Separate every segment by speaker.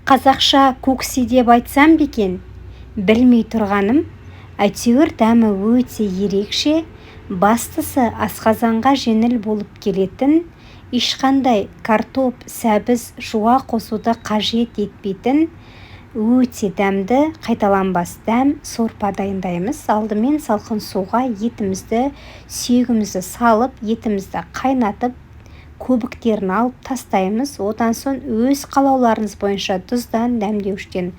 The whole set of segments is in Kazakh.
Speaker 1: Қазақша көкси деп айтсам бекен, білмей тұрғаным, әйтеуір дәмі өте ерекше, бастысы асқазанға жеңіл болып келетін, ешқандай картоп, сәбіз, жуа қосуды қажет етпейтін, өте дәмді, қайталанбас дәм сорпа дайындаймыз. Алдымен салқын суға етімізді, сүйегімізді салып, етімізді қайнатып, көбіктерін алып тастаймыз. Одан соң өз қалауларыңыз бойынша тұздан, дәмдеуіштен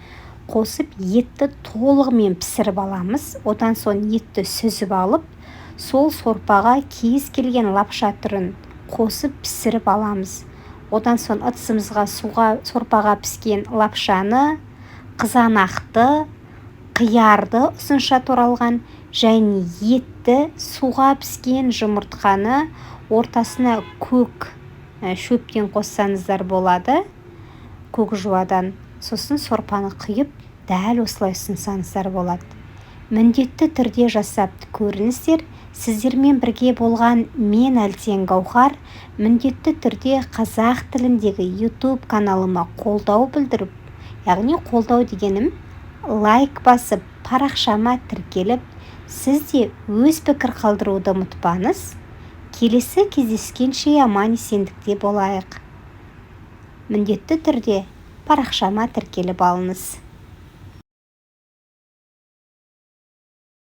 Speaker 1: қосып, етті толығымен пісіріп аламыз. Одан соң етті сүзіп алып, сол сорпаға кез келген лапша түрін қосып пісіріп аламыз. Одан соң ыдысымызға сорпаға піскен лапшаны, қызанақты, қиярды ұзынша туралған және етті, суға піскен жұмыртқаны, ортасына көк шөптен қоссаңыздар болады, көк жуадан. Сосын сорпаны құйып, дәл осылай ұсынсаңыздар болады. Міндетті түрде жасап көріңіздер. Сіздермен бірге болған мен Әлтен Гаухар. Міндетті түрде қазақ тіліндегі YouTube каналыма қолдау білдіріп, яғни қолдау дегенім лайк басып, парақшама тіркеліп, сіз де өз пікір қалдыруды ұмытпаңыз. Келесі кездескенше аман-есендікте болайық. Міндетті түрде парақшама тіркеліп алыңыз.